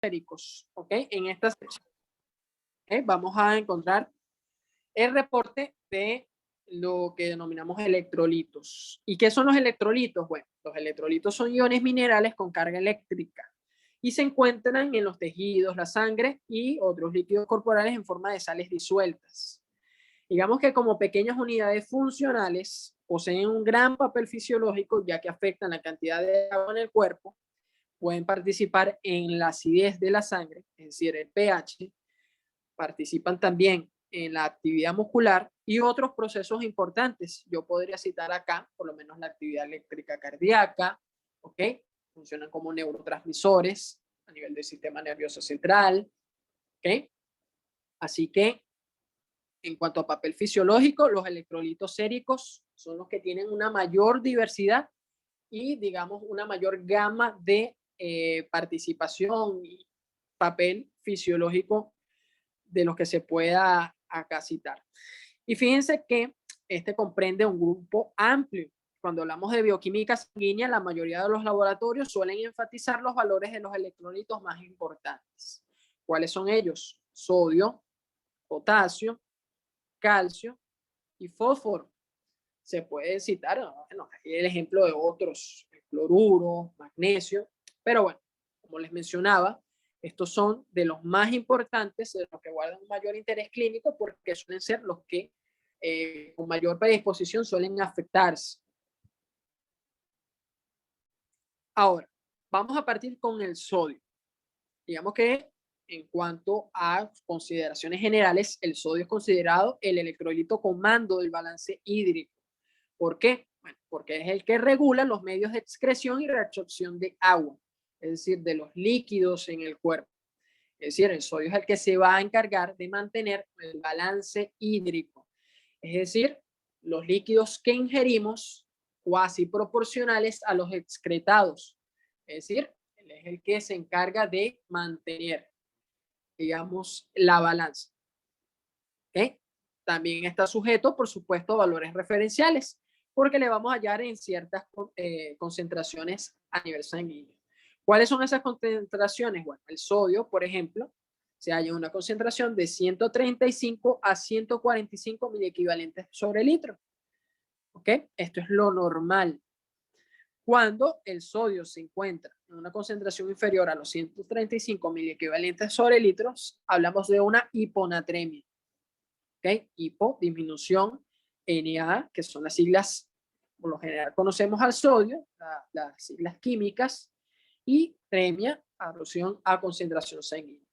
séricos, ¿ok? En esta sección vamos a encontrar el reporte de lo que denominamos electrolitos. ¿Y qué son los electrolitos? Bueno, los electrolitos son iones minerales con carga eléctrica y se encuentran en los tejidos, la sangre y otros líquidos corporales en forma de sales disueltas. Digamos que como pequeñas unidades funcionales poseen un gran papel fisiológico ya que afectan la cantidad de agua en el cuerpo, pueden participar en la acidez de la sangre, es decir, el pH, participan también en la actividad muscular y otros procesos importantes. Yo podría citar acá, por lo menos la actividad eléctrica cardíaca, ¿ok? Funcionan como neurotransmisores a nivel del sistema nervioso central, ¿ok? Así que, en cuanto a papel fisiológico, los electrolitos séricos son los que tienen una mayor diversidad y, digamos, una mayor gama de participación y papel fisiológico de los que se pueda acá citar. Y fíjense que este comprende un grupo amplio. Cuando hablamos de bioquímica sanguínea, la mayoría de los laboratorios suelen enfatizar los valores de los electrolitos más importantes. ¿Cuáles son ellos? Sodio, potasio, calcio y fósforo. Se puede citar, bueno, el ejemplo de otros, el cloruro, magnesio, pero bueno, como les mencionaba, estos son de los más importantes, de los que guardan un mayor interés clínico, porque suelen ser los que con mayor predisposición suelen afectarse. Ahora, vamos a partir con el sodio. Digamos que en cuanto a consideraciones generales, el sodio es considerado el electrolito comando del balance hídrico. ¿Por qué? Bueno, porque es el que regula los medios de excreción y reabsorción de agua, es decir, de los líquidos en el cuerpo. Es decir, el sodio es el que se va a encargar de mantener el balance hídrico. Es decir, los líquidos que ingerimos cuasi proporcionales a los excretados. Es decir, él es el que se encarga de mantener, digamos, la balanza. ¿Okay? También está sujeto, por supuesto, a valores referenciales, porque le vamos a hallar en ciertas concentraciones a nivel sanguíneo. ¿Cuáles son esas concentraciones? Bueno, el sodio, por ejemplo, se halla en una concentración de 135 a 145 miliequivalentes sobre litro. ¿Ok? Esto es lo normal. Cuando el sodio se encuentra en una concentración inferior a los 135 miliequivalentes sobre litros, hablamos de una hiponatremia. ¿Ok? Hipo, disminución, Na, que son las siglas, por lo general conocemos al sodio, las siglas químicas, y tremia, alusión a concentración sanguínea.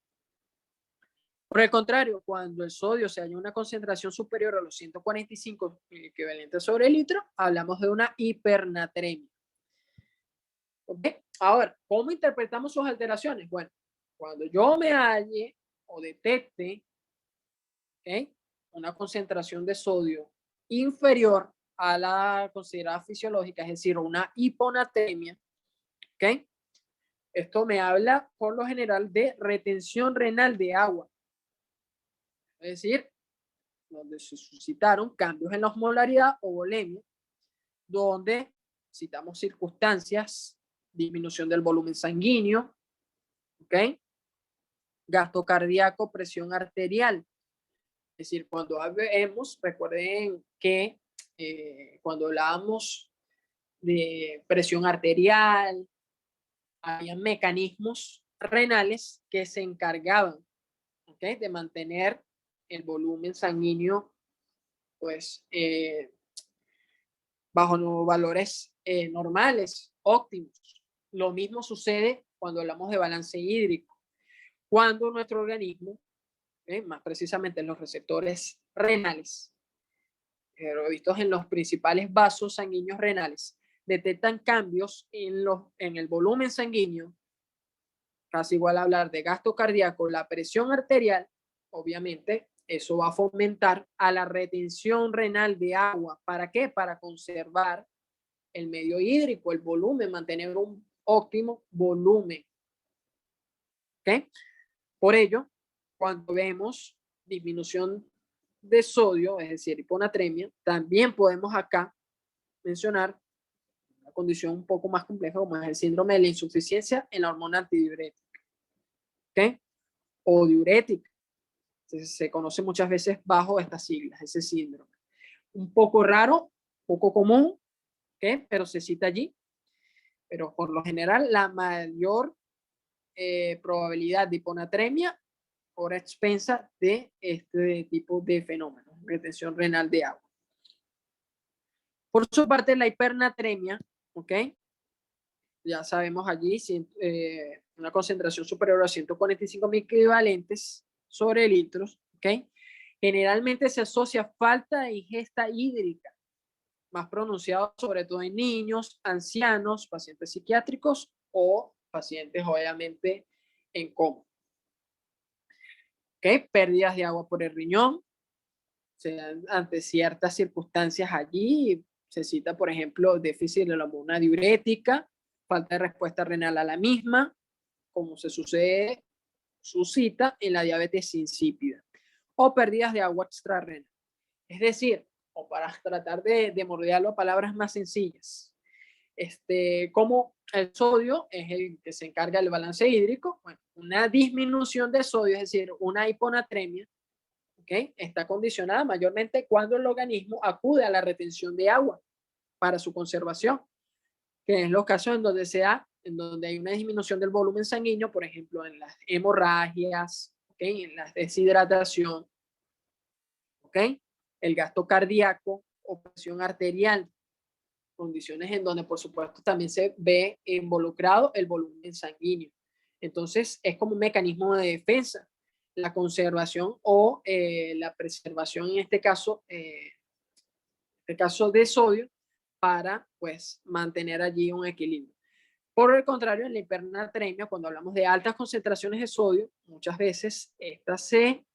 Por el contrario, cuando el sodio se halla en una concentración superior a los 145 equivalentes sobre litro, hablamos de una hipernatremia. ¿Ok? Ahora, ¿cómo interpretamos sus alteraciones? Bueno, cuando yo me halle o detecte, ¿ok?, una concentración de sodio inferior a la considerada fisiológica, es decir, una hiponatremia, ¿ok? Esto me habla por lo general de retención renal de agua, es decir, donde se suscitaron cambios en la osmolaridad o volemia, donde citamos circunstancias, disminución del volumen sanguíneo, ¿ok? Gasto cardíaco, presión arterial. Es decir, cuando vemos, recuerden que cuando hablábamos de presión arterial, había mecanismos renales que se encargaban, ¿okay?, de mantener el volumen sanguíneo pues bajo valores normales, óptimos. Lo mismo sucede cuando hablamos de balance hídrico. Cuando nuestro organismo, más precisamente en los receptores renales, vistos en los principales vasos sanguíneos renales, detectan cambios en el volumen sanguíneo, casi igual a hablar de gasto cardíaco, la presión arterial, obviamente eso va a fomentar a la retención renal de agua. ¿Para qué? Para conservar el medio hídrico, el volumen, mantener un óptimo volumen. ¿Okay? Por ello, cuando vemos disminución de sodio, es decir, hiponatremia, también podemos acá mencionar una condición un poco más compleja como es el síndrome de la insuficiencia en la hormona antidiurética. ¿ok? O diurética. Se conoce muchas veces bajo estas siglas, ese síndrome. Un poco raro, poco común, ¿ok? Pero se cita allí. Pero por lo general, la mayor probabilidad de hiponatremia por expensa de este tipo de fenómenos, retención renal de agua. Por su parte, la hipernatremia, ¿ok? Ya sabemos allí una concentración superior a 145 mil equivalentes sobre litros, ¿ok? Generalmente se asocia a falta de ingesta hídrica, más pronunciado sobre todo en niños, ancianos, pacientes psiquiátricos o pacientes obviamente en coma. ¿Ok? Pérdidas de agua por el riñón, ante ciertas circunstancias allí se cita, por ejemplo, déficit de la hormona diurética, falta de respuesta renal a la misma, como se suscita en la diabetes insípida, o pérdidas de agua extrarrenal. Es decir, o para tratar de mordearlo a palabras más sencillas, como el sodio es el que se encarga del balance hídrico, bueno, una disminución de sodio, es decir, una hiponatremia, ¿okay? Está condicionada mayormente cuando el organismo acude a la retención de agua para su conservación, que es los casos en donde hay una disminución del volumen sanguíneo, por ejemplo, en las hemorragias, ¿okay? En la deshidratación, ¿okay? El gasto cardíaco o presión arterial, condiciones en donde, por supuesto, también se ve involucrado el volumen sanguíneo. Entonces, es como un mecanismo de defensa, la conservación o la preservación, en este caso de sodio, para pues mantener allí un equilibrio. Por el contrario, en la hipernatremia, cuando hablamos de altas concentraciones de sodio, muchas veces esta se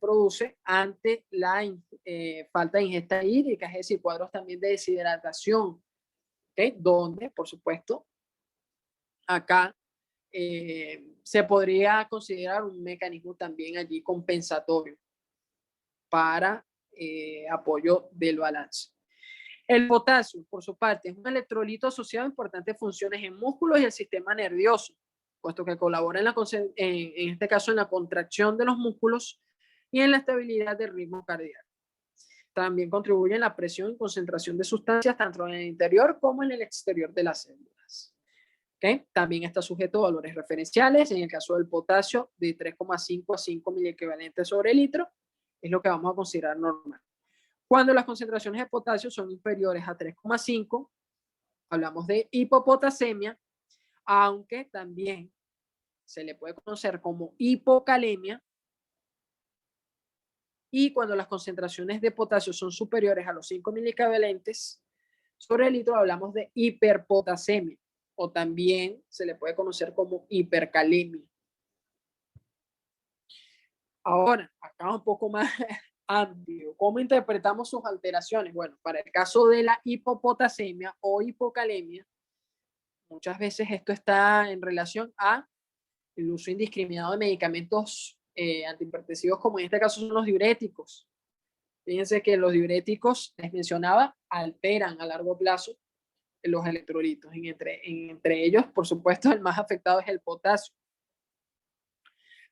produce ante la falta de ingesta hídrica, es decir, cuadros también de deshidratación, ¿okay? Donde, por supuesto, acá se podría considerar un mecanismo también allí compensatorio para apoyo del balance. El potasio, por su parte, es un electrolito asociado a importantes funciones en músculos y el sistema nervioso, puesto que colabora en este caso en la contracción de los músculos y en la estabilidad del ritmo cardíaco. También contribuye en la presión y concentración de sustancias tanto en el interior como en el exterior de las células. ¿Okay? También está sujeto a valores referenciales. En el caso del potasio, de 3,5 a 5 miliequivalentes sobre litro, es lo que vamos a considerar normal. Cuando las concentraciones de potasio son inferiores a 3,5, hablamos de hipopotasemia, aunque también se le puede conocer como hipocalemia. Y cuando las concentraciones de potasio son superiores a los 5 miliequivalentes sobre el litro, hablamos de hiperpotasemia, o también se le puede conocer como hipercalemia. Ahora, acá un poco más amplio. ¿Cómo interpretamos sus alteraciones? Bueno, para el caso de la hipopotasemia o hipocalemia, muchas veces esto está en relación a el uso indiscriminado de medicamentos antihipertensivos, como en este caso son los diuréticos. Fíjense que los diuréticos, les mencionaba, alteran a largo plazo los electrolitos. Entre ellos, por supuesto, el más afectado es el potasio.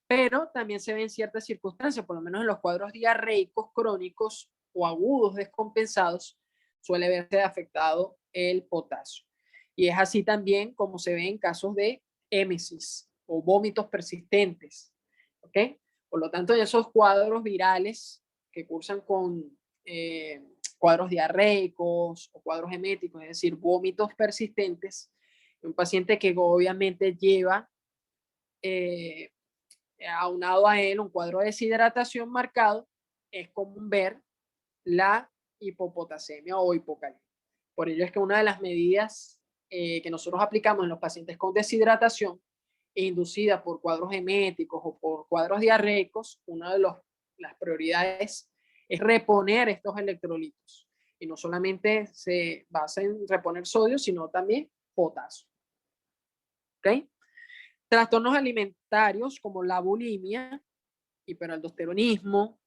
Pero también se ven ciertas circunstancias, por lo menos en los cuadros diarreicos crónicos o agudos descompensados, suele verse afectado el potasio. Y es así también como se ve en casos de émesis o vómitos persistentes. ¿Ok? Por lo tanto, en esos cuadros virales que cursan con cuadros diarreicos o cuadros eméticos, es decir, vómitos persistentes, un paciente que obviamente lleva aunado a él un cuadro de deshidratación marcado, es común ver la hipopotasemia o hipocalemia. Por ello es que una de las medidas que nosotros aplicamos en los pacientes con deshidratación inducida por cuadros eméticos o por cuadros diarreicos, una de las prioridades es reponer estos electrolitos. Y no solamente se basa en reponer sodio, sino también potasio. ¿Ok? Trastornos alimentarios como la bulimia, hiperaldosteronismo,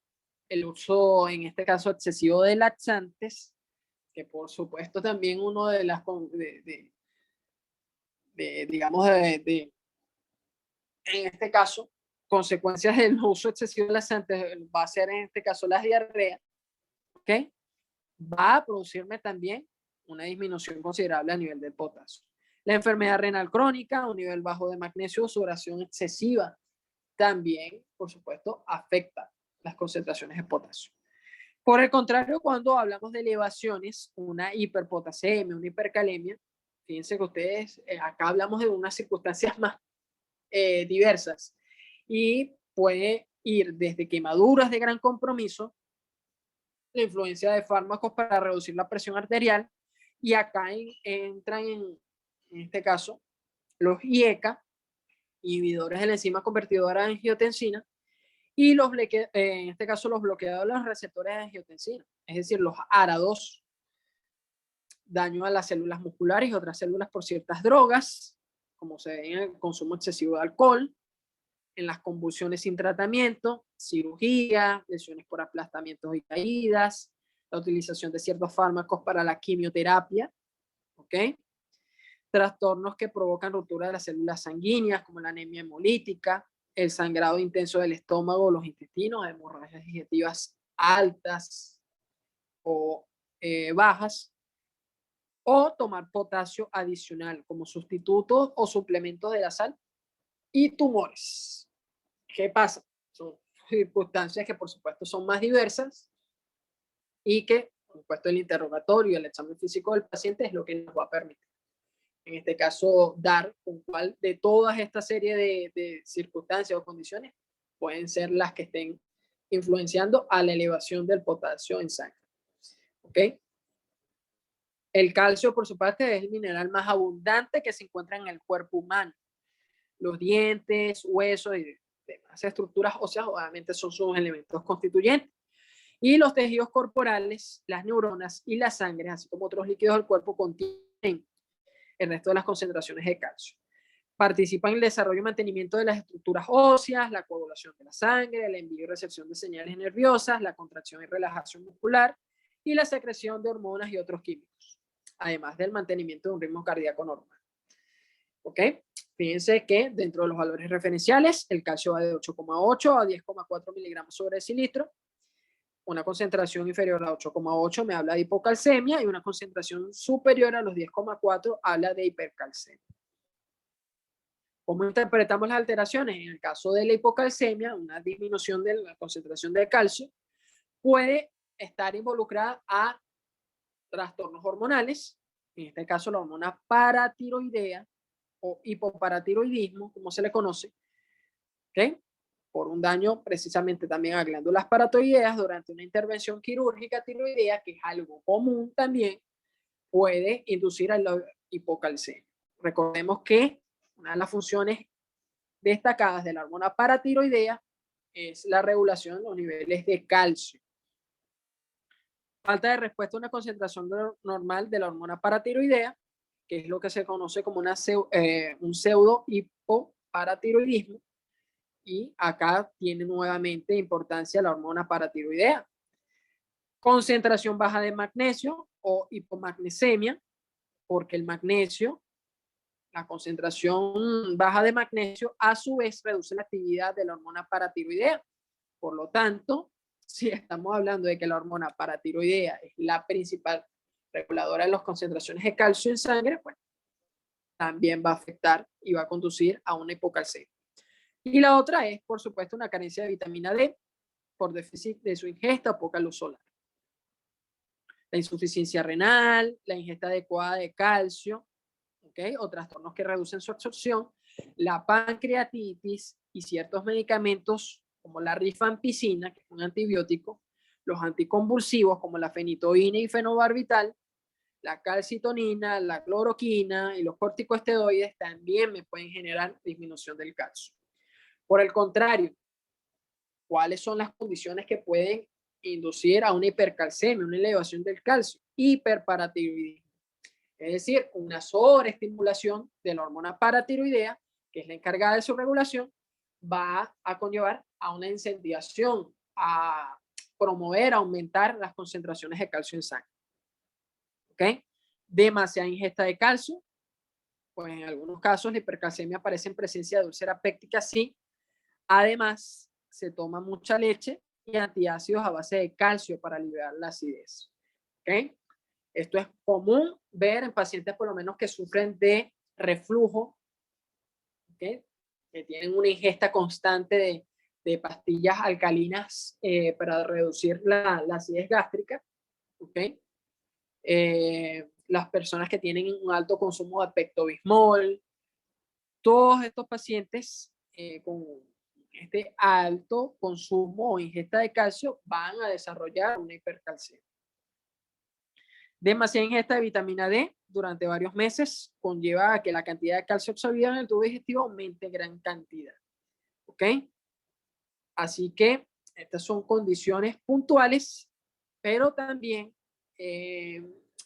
el uso, en este caso, excesivo de laxantes, que por supuesto también uno de las, digamos, en este caso, consecuencias del uso excesivo de laxantes, va a ser en este caso la diarrea, ¿ok? Va a producirme también una disminución considerable a nivel del potasio. La enfermedad renal crónica, un nivel bajo de magnesio, sudoración excesiva, también, por supuesto, afecta las concentraciones de potasio. Por el contrario, cuando hablamos de elevaciones, una hiperpotasemia, una hipercalemia, fíjense que ustedes, acá hablamos de unas circunstancias más diversas y puede ir desde quemaduras de gran compromiso, la influencia de fármacos para reducir la presión arterial, y acá entran en este caso los IECA, inhibidores de la enzima convertidora de angiotensina, y en este caso los bloqueadores de los receptores de angiotensina, es decir, los ARA2, daño a las células musculares y otras células por ciertas drogas, como se ve en el consumo excesivo de alcohol, en las convulsiones sin tratamiento, cirugía, lesiones por aplastamientos y caídas, la utilización de ciertos fármacos para la quimioterapia, ¿ok? Trastornos que provocan ruptura de las células sanguíneas, como la anemia hemolítica, el sangrado intenso del estómago, los intestinos, hemorragias digestivas altas o bajas, o tomar potasio adicional como sustituto o suplemento de la sal, y tumores. ¿Qué pasa? Son circunstancias que por supuesto son más diversas y que por supuesto el interrogatorio y el examen físico del paciente es lo que nos va a permitir, en este caso, dar con cuál de todas esta serie de circunstancias o condiciones pueden ser las que estén influenciando a la elevación del potasio en sangre. ¿Ok? El calcio, por su parte, es el mineral más abundante que se encuentra en el cuerpo humano. Los dientes, huesos y demás estructuras óseas obviamente son sus elementos constituyentes. Y los tejidos corporales, las neuronas y la sangre, así como otros líquidos del cuerpo, contienen el resto de las concentraciones de calcio. Participa en el desarrollo y mantenimiento de las estructuras óseas, la coagulación de la sangre, el envío y recepción de señales nerviosas, la contracción y relajación muscular y la secreción de hormonas y otros químicos, además del mantenimiento de un ritmo cardíaco normal. ¿Ok? Fíjense que dentro de los valores referenciales, el calcio va de 8,8 a 10,4 miligramos sobre decilitro. Una concentración inferior a 8,8 me habla de hipocalcemia, y una concentración superior a los 10,4 habla de hipercalcemia. ¿Cómo interpretamos las alteraciones? En el caso de la hipocalcemia, una disminución de la concentración de calcio puede estar involucrada a trastornos hormonales, en este caso la hormona paratiroidea o hipoparatiroidismo, como se le conoce, ¿ok? Por un daño precisamente también a glándulas paratiroideas durante una intervención quirúrgica tiroidea, que es algo común también, puede inducir a la hipocalcemia. Recordemos que una de las funciones destacadas de la hormona paratiroidea es la regulación de los niveles de calcio. Falta de respuesta a una concentración normal de la hormona paratiroidea, que es lo que se conoce como un pseudo hipoparatiroidismo, y acá tiene nuevamente importancia la hormona paratiroidea. Concentración baja de magnesio o hipomagnesemia, porque el magnesio, la concentración baja de magnesio, a su vez reduce la actividad de la hormona paratiroidea. Por lo tanto, si estamos hablando de que la hormona paratiroidea es la principal reguladora de las concentraciones de calcio en sangre, pues también va a afectar y va a conducir a una hipocalcemia. Y la otra es, por supuesto, una carencia de vitamina D por déficit de su ingesta o poca luz solar. La insuficiencia renal, la ingesta adecuada de calcio, ¿okay? O trastornos que reducen su absorción, la pancreatitis y ciertos medicamentos como la rifampicina, que es un antibiótico, los anticonvulsivos como la fenitoína y fenobarbital, la calcitonina, la cloroquina y los corticosteroides también me pueden generar disminución del calcio. Por el contrario, ¿cuáles son las condiciones que pueden inducir a una hipercalcemia, una elevación del calcio? Hiperparatiroidismo, es decir, una sobreestimulación de la hormona paratiroidea, que es la encargada de su regulación, va a conllevar a una incentivación, a promover, a aumentar las concentraciones de calcio en sangre. ¿Ok? Demasiada ingesta de calcio Pues en algunos casos la hipercalcemia aparece en presencia de úlcera péptica, sí. Además, se toma mucha leche y antiácidos a base de calcio para aliviar la acidez. ¿Okay? Esto es común ver en pacientes por lo menos que sufren de reflujo, ¿okay? Que tienen una ingesta constante de pastillas alcalinas para reducir la acidez gástrica. ¿Okay? Las personas que tienen un alto consumo de pectobismol, todos estos pacientes con este alto consumo o ingesta de calcio van a desarrollar una hipercalcemia. Demasiada ingesta de vitamina D durante varios meses conlleva a que la cantidad de calcio absorbida en el tubo digestivo aumente en gran cantidad. ¿Ok? Así que estas son condiciones puntuales, pero también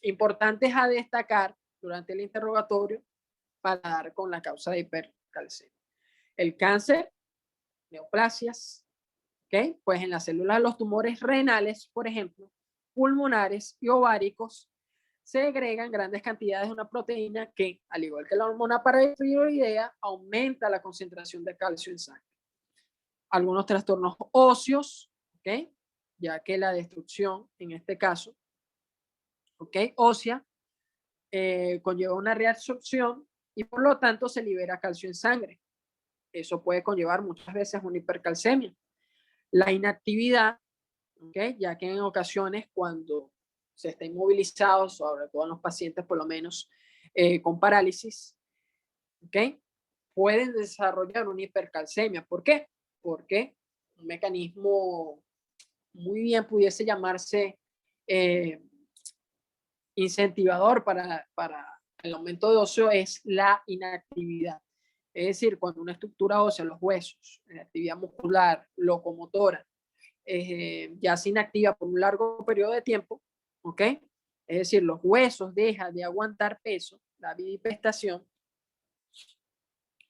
importantes a destacar durante el interrogatorio para dar con la causa de hipercalcemia. El cáncer, neoplasias, ¿ok? Pues en las células de los tumores renales, por ejemplo, pulmonares y ováricos, se agregan grandes cantidades de una proteína que, al igual que la hormona paratiroidea, aumenta la concentración de calcio en sangre. Algunos trastornos óseos, ¿ok? Ya que la destrucción, en este caso, ¿ok? Ósea, conlleva una reabsorción y por lo tanto se libera calcio en sangre. Eso puede conllevar muchas veces una hipercalcemia. La inactividad, ¿okay? Ya que en ocasiones cuando se está inmovilizado, sobre todo en los pacientes por lo menos con parálisis, ¿okay? Pueden desarrollar una hipercalcemia. ¿Por qué? Porque un mecanismo muy bien pudiese llamarse incentivador para el aumento de óseo es la inactividad. Es decir, cuando una estructura ósea, los huesos, actividad muscular, locomotora, ya se inactiva por un largo periodo de tiempo, ¿ok? Es decir, los huesos dejan de aguantar peso, la bipestación,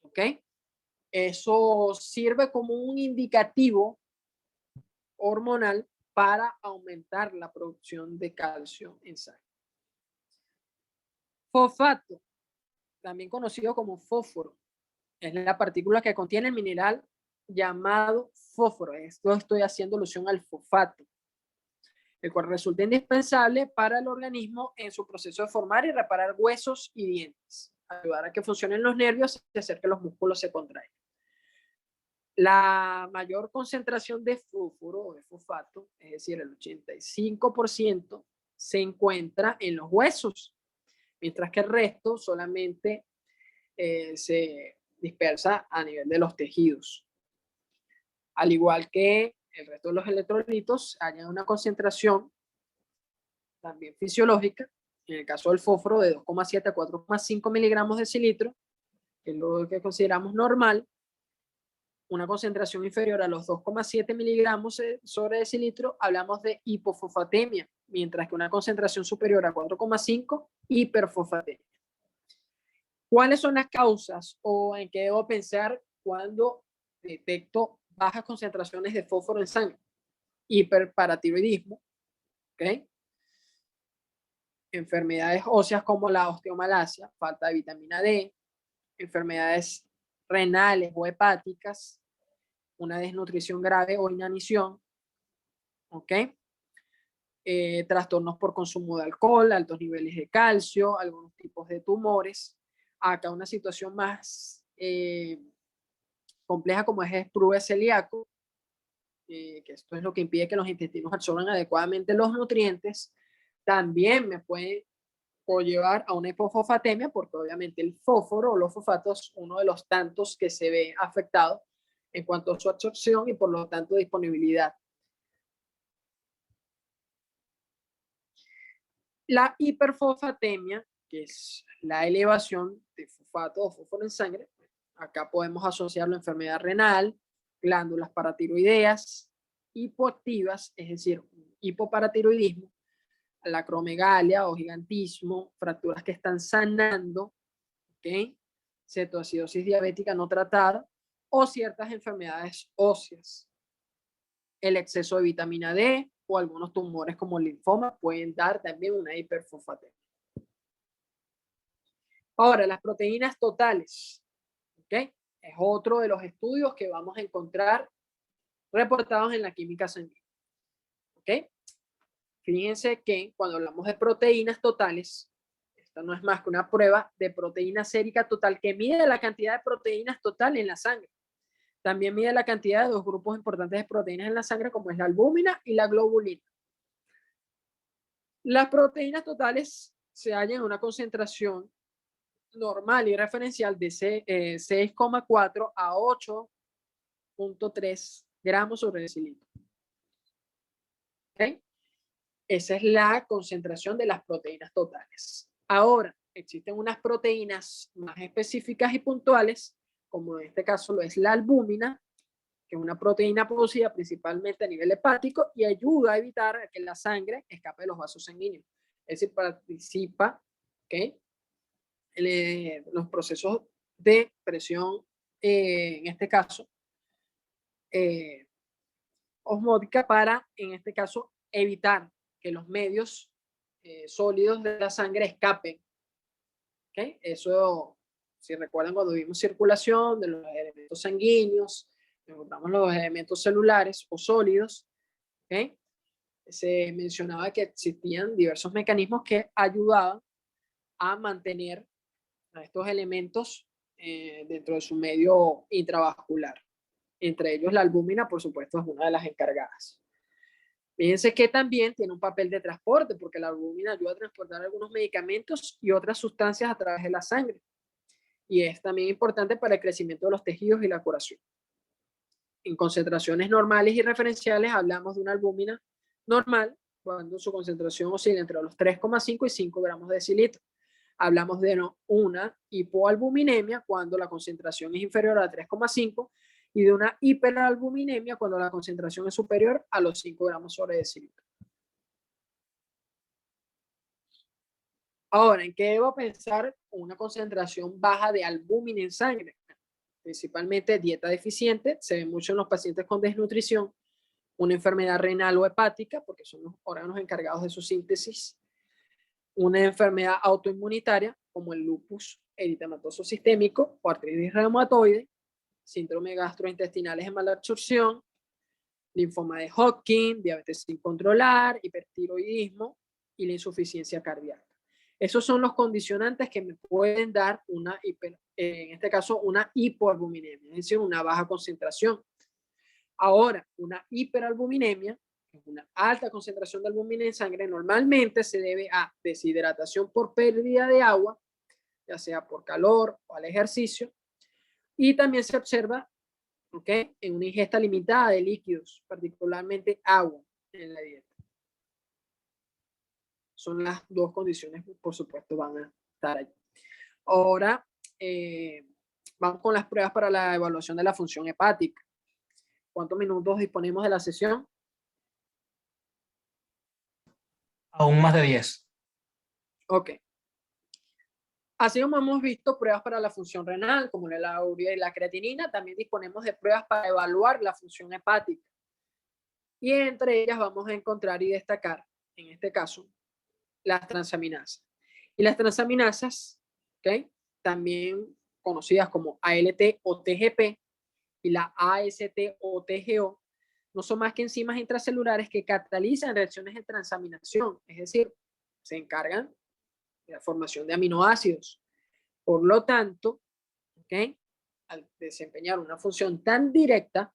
¿ok? Eso sirve como un indicativo hormonal para aumentar la producción de calcio en sangre. Fosfato, también conocido como fósforo, es la partícula que contiene el mineral llamado fósforo. Esto estoy haciendo alusión al fosfato, el cual resulta indispensable para el organismo en su proceso de formar y reparar huesos y dientes, ayudar a que funcionen los nervios y hacer que los músculos se contraigan. La mayor concentración de fósforo o de fosfato, es decir, el 85%, se encuentra en los huesos, mientras que el resto solamente se dispersa a nivel de los tejidos. Al igual que el resto de los electrolitos, hay una concentración también fisiológica, en el caso del fósforo, de 2,7 a 4,5 miligramos de decilitro, que es lo que consideramos normal. Una concentración inferior a los 2,7 miligramos sobre decilitro, hablamos de hipofosfatemia, mientras que una concentración superior a 4,5, hiperfosfatemia. ¿Cuáles son las causas o en qué debo pensar cuando detecto bajas concentraciones de fósforo en sangre? Hiperparatiroidismo, ¿ok? Enfermedades óseas como la osteomalacia, falta de vitamina D, enfermedades renales o hepáticas, una desnutrición grave o inanición, ¿ok? Trastornos por consumo de alcohol, altos niveles de calcio, algunos tipos de tumores. Acá una situación más compleja como es sprue celíaco, que esto es lo que impide que los intestinos absorban adecuadamente los nutrientes, también me puede llevar a una hipofosfatemia, porque obviamente el fósforo o los fosfatos, uno de los tantos que se ve afectado en cuanto a su absorción y por lo tanto disponibilidad. La hiperfosfatemia, que es la elevación de fosfato o fósforo en sangre, acá podemos asociarlo a enfermedad renal, glándulas paratiroideas, hipoactivas, es decir, hipoparatiroidismo, la acromegalia o gigantismo, fracturas que están sanando, ¿okay? Cetoacidosis diabética no tratada o ciertas enfermedades óseas. El exceso de vitamina D o algunos tumores como el linfoma pueden dar también una hiperfosfatemia. Ahora, las proteínas totales, ¿ok? Es otro de los estudios que vamos a encontrar reportados en la química sanguínea, ¿ok? Fíjense que cuando hablamos de proteínas totales, esto no es más que una prueba de proteína sérica total que mide la cantidad de proteínas total en la sangre. También mide la cantidad de dos grupos importantes de proteínas en la sangre, como es la albúmina y la globulina. Las proteínas totales se hallan en una concentración normal y referencial de 6,4 a 8,3 gramos sobre decilitro. ¿Okay? Esa es la concentración de las proteínas totales. Ahora, existen unas proteínas más específicas y puntuales, como en este caso lo es la albúmina, que es una proteína producida principalmente a nivel hepático y ayuda a evitar que la sangre escape de los vasos sanguíneos. Es decir, participa, ¿okay?, los procesos de presión, en este caso, osmótica, para, en este caso, evitar que los medios sólidos de la sangre escapen. ¿Okay? Eso, si recuerdan, cuando vimos circulación de los elementos sanguíneos, encontramos los elementos celulares o sólidos, ¿okay?, se mencionaba que existían diversos mecanismos que ayudaban a mantener a estos elementos dentro de su medio intravascular. Entre ellos la albúmina, por supuesto, es una de las encargadas. Fíjense que también tiene un papel de transporte, porque la albúmina ayuda a transportar algunos medicamentos y otras sustancias a través de la sangre. Y es también importante para el crecimiento de los tejidos y la curación. En concentraciones normales y referenciales hablamos de una albúmina normal cuando su concentración oscila entre los 3,5 y 5 gramos de decilitro. Hablamos de una hipoalbuminemia cuando la concentración es inferior a 3,5 y de una hiperalbuminemia cuando la concentración es superior a los 5 gramos sobre decilitro. Ahora, ¿en qué debo pensar una concentración baja de albúmina en sangre? Principalmente dieta deficiente, se ve mucho en los pacientes con desnutrición, una enfermedad renal o hepática, porque son los órganos encargados de su síntesis, una enfermedad autoinmunitaria, como el lupus eritematoso sistémico o artritis reumatoide, síndrome gastrointestinales de mala absorción, linfoma de Hodgkin, diabetes sin controlar, hipertiroidismo y la insuficiencia cardíaca. Esos son los condicionantes que me pueden dar una en este caso, una hipoalbuminemia, es decir, una baja concentración. Ahora, una hiperalbuminemia, una alta concentración de albúmina en sangre, normalmente se debe a deshidratación por pérdida de agua, ya sea por calor o al ejercicio, y también se observa, ¿okay?, en una ingesta limitada de líquidos, particularmente agua en la dieta. Son las dos condiciones que, por supuesto, van a estar allí. Ahora, vamos con las pruebas para la evaluación de la función hepática. ¿Cuántos minutos disponemos de la sesión? Aún más de 10. Ok. Así como hemos visto pruebas para la función renal, como la urea y la creatinina, también disponemos de pruebas para evaluar la función hepática. Y entre ellas vamos a encontrar y destacar, en este caso, las transaminasas. Y las transaminasas, ¿okay?, también conocidas como ALT o TGP y la AST o TGO, no son más que enzimas intracelulares que catalizan reacciones de transaminación, es decir, se encargan de la formación de aminoácidos. Por lo tanto, ¿okay?, al desempeñar una función tan directa,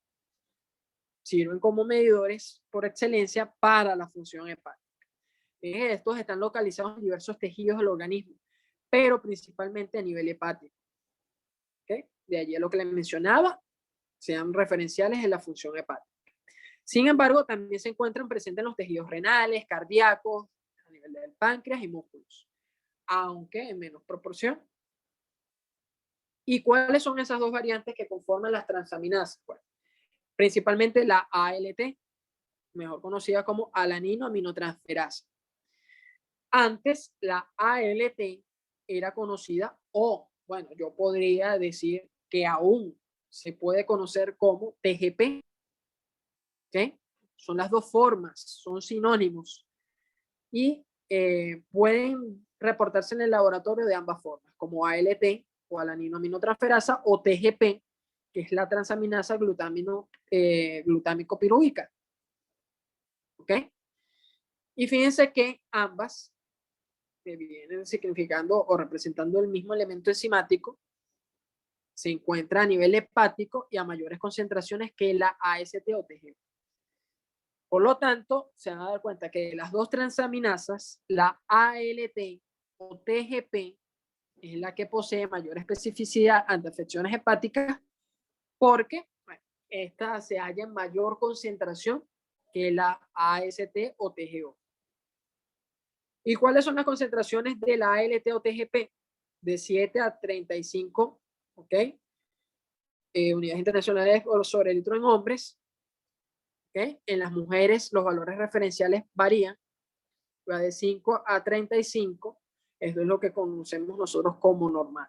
sirven como medidores por excelencia para la función hepática. Estos están localizados en diversos tejidos del organismo, pero principalmente a nivel hepático. ¿Okay? De allí a lo que les mencionaba, sean referenciales en la función hepática. Sin embargo, también se encuentran presentes en los tejidos renales, cardíacos, a nivel del páncreas y músculos, aunque en menos proporción. ¿Y cuáles son esas dos variantes que conforman las transaminasas? Bueno, principalmente la ALT, mejor conocida como alanino-aminotransferasa. Antes la ALT era conocida, o bueno, yo podría decir que aún se puede conocer como TGP. ¿Okay? Son las dos formas, son sinónimos y pueden reportarse en el laboratorio de ambas formas, como ALT o alaninoaminotransferasa o TGP, que es la transaminasa glutámico pirúvica. ¿Ok? Y fíjense que ambas, que vienen significando o representando el mismo elemento enzimático, se encuentra a nivel hepático y a mayores concentraciones que la AST o TGP. Por lo tanto, se van a dar cuenta que las dos transaminasas, la ALT o TGP, es la que posee mayor especificidad ante afecciones hepáticas porque bueno, esta se halla en mayor concentración que la AST o TGO. ¿Y cuáles son las concentraciones de la ALT o TGP? De 7 a 35, ¿ok? Unidades internacionales sobre litro en hombres. ¿Okay? En las mujeres los valores referenciales varían, va de 5 a 35, esto es lo que conocemos nosotros como normal.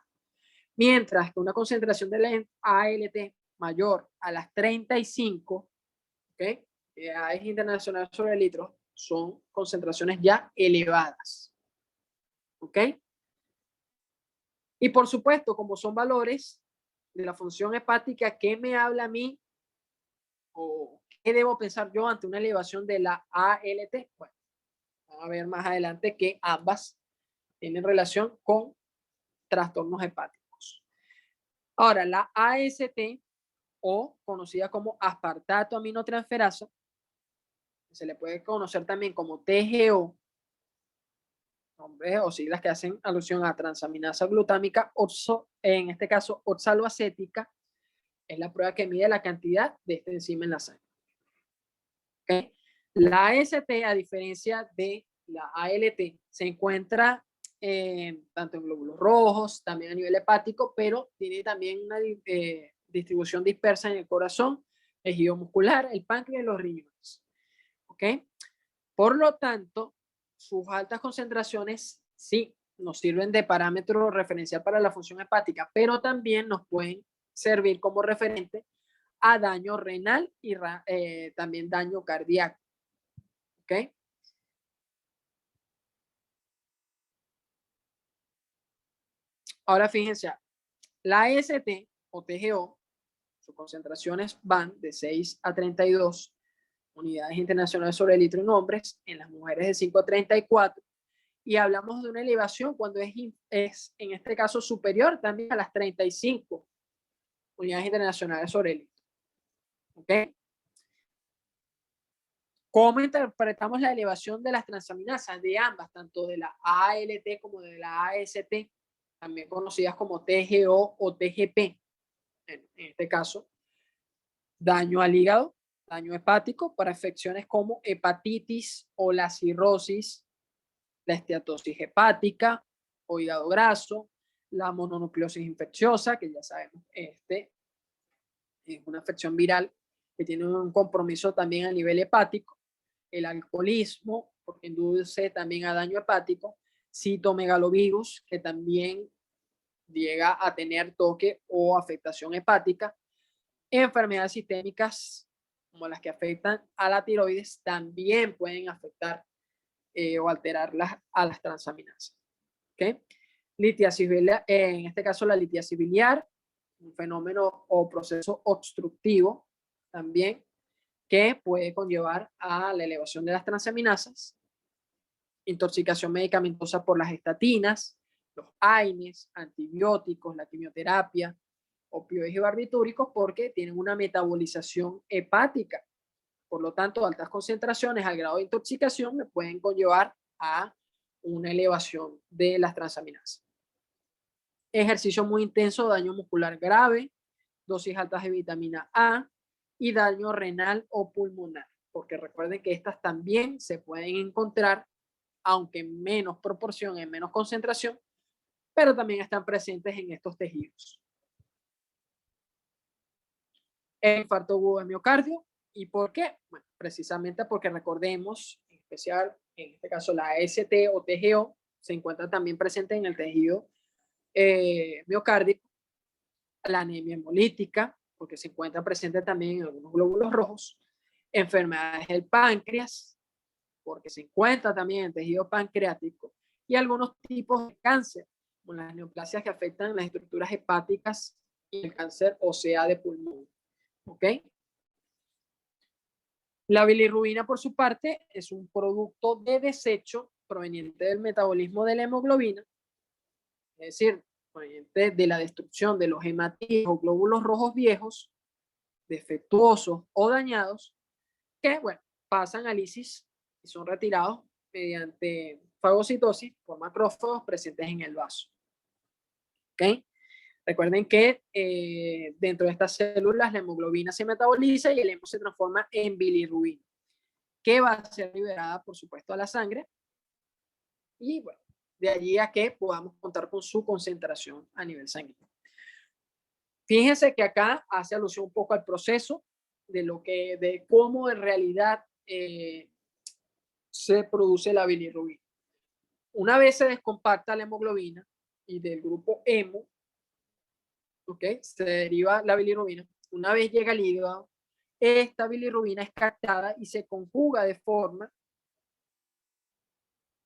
Mientras que una concentración de la ALT mayor a las 35, ¿okay? Es internacional sobre litros, son concentraciones ya elevadas. ¿Ok? Y por supuesto, como son valores de la función hepática, ¿qué me habla a mí? ¿O qué debo pensar yo ante una elevación de la ALT? Bueno, vamos a ver más adelante que ambas tienen relación con trastornos hepáticos. Ahora, la AST, o conocida como aspartato aminotransferasa, se le puede conocer también como TGO, nombres o siglas que hacen alusión a transaminasa glutámica, en este caso oxaloacética, es la prueba que mide la cantidad de esta enzima en la sangre. ¿Okay? La AST, a diferencia de la ALT, se encuentra tanto en glóbulos rojos, también a nivel hepático, pero tiene también una distribución dispersa en el corazón, tejido muscular, el páncreas y los riñones. ¿Ok? Por lo tanto, sus altas concentraciones sí nos sirven de parámetro referencial para la función hepática, pero también nos pueden servir como referente a daño renal y también daño cardíaco. ¿Ok? Ahora fíjense, la AST o TGO, sus concentraciones van de 6 a 32 unidades internacionales sobre el litro en hombres, en las mujeres de 5 a 34, y hablamos de una elevación cuando es en este caso superior también a las 35 unidades internacionales sobre el litro. ¿Ok? ¿Cómo interpretamos la elevación de las transaminasas de ambas, tanto de la ALT como de la AST, también conocidas como TGO o TGP? En este caso, daño al hígado, daño hepático para afecciones como hepatitis o la cirrosis, la esteatosis hepática o hígado graso, la mononucleosis infecciosa, que ya sabemos, es una afección viral que tiene un compromiso también a nivel hepático, el alcoholismo, porque induce también a daño hepático, citomegalovirus, que también llega a tener toque o afectación hepática, enfermedades sistémicas como las que afectan a la tiroides también pueden afectar o alterar a las transaminasas. ¿Okay? Litiasis biliar, en este caso la litiasis biliar, un fenómeno o proceso obstructivo también que puede conllevar a la elevación de las transaminasas, intoxicación medicamentosa por las estatinas, los AINES, antibióticos, la quimioterapia, opioides y barbitúricos porque tienen una metabolización hepática. Por lo tanto, altas concentraciones al grado de intoxicación me pueden conllevar a una elevación de las transaminasas. Ejercicio muy intenso, daño muscular grave, dosis altas de vitamina A y daño renal o pulmonar, porque recuerden que estas también se pueden encontrar, aunque en menos proporción, en menos concentración, pero también están presentes en estos tejidos. El infarto agudo de miocardio. ¿Y por qué? Bueno, precisamente porque recordemos, en especial, en este caso la AST o TGO, se encuentra también presente en el tejido miocárdico, la anemia hemolítica, porque se encuentra presente también en algunos glóbulos rojos, enfermedades del páncreas, porque se encuentra también en el tejido pancreático, y algunos tipos de cáncer, como las neoplasias que afectan las estructuras hepáticas y el cáncer ósea de pulmón. ¿Ok? La bilirrubina, por su parte, es un producto de desecho proveniente del metabolismo de la hemoglobina, es decir, proveniente de la destrucción de los hematíes o glóbulos rojos viejos, defectuosos o dañados, que, bueno, pasan a lisis y son retirados mediante fagocitosis por macrófagos presentes en el vaso. ¿Ok? Recuerden que dentro de estas células la hemoglobina se metaboliza y el hemo se transforma en bilirrubina, que va a ser liberada, por supuesto, a la sangre. Y bueno, de allí a que podamos contar con su concentración a nivel sanguíneo. Fíjense que acá hace alusión un poco al proceso de cómo en realidad se produce la bilirrubina. Una vez se descompacta la hemoglobina y del grupo hemo, ¿okay?, se deriva la bilirrubina. Una vez llega al hígado, esta bilirrubina es captada y se conjuga de forma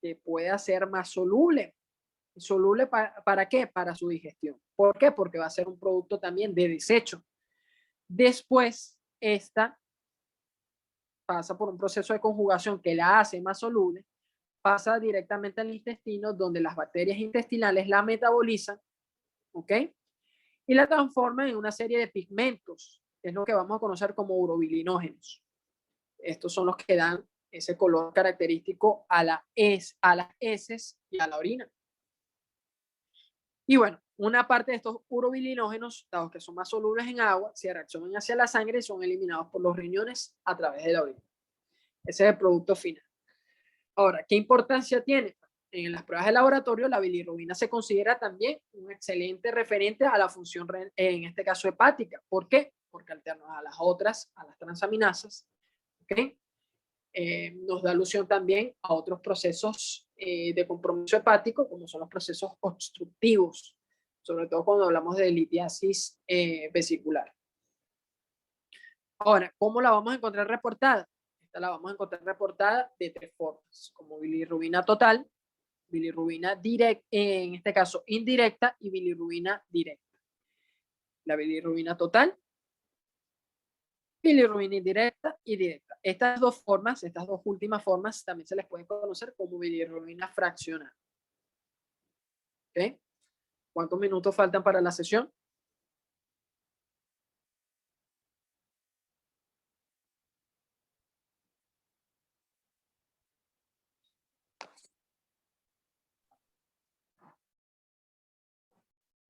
que pueda ser más soluble. ¿Soluble para qué? Para su digestión. ¿Por qué? Porque va a ser un producto también de desecho. Después, esta pasa por un proceso de conjugación que la hace más soluble, pasa directamente al intestino, donde las bacterias intestinales la metabolizan, ¿ok? Y la transforman en una serie de pigmentos, que es lo que vamos a conocer como urobilinógenos. Estos son los que dan ese color característico a las heces y a la orina. Y bueno, una parte de estos urobilinógenos, dados que son más solubles en agua, se reaccionan hacia la sangre y son eliminados por los riñones a través de la orina. Ese es el producto final. Ahora, ¿qué importancia tiene? En las pruebas de laboratorio, la bilirrubina se considera también un excelente referente a la función, en este caso, hepática. ¿Por qué? Porque alterna a las otras, a las transaminasas, ¿ok? Nos da alusión también a otros procesos de compromiso hepático, como son los procesos obstructivos, sobre todo cuando hablamos de litiasis vesicular. Ahora, ¿cómo la vamos a encontrar reportada? Esta la vamos a encontrar reportada de tres formas, como bilirrubina total, bilirrubina directa, en este caso indirecta, y bilirrubina directa. La bilirrubina total, bilirrubina indirecta y directa. Estas dos formas, estas dos últimas formas, también se les puede conocer como bilirrubina fraccionada. ¿Ok? ¿Cuántos minutos faltan para la sesión?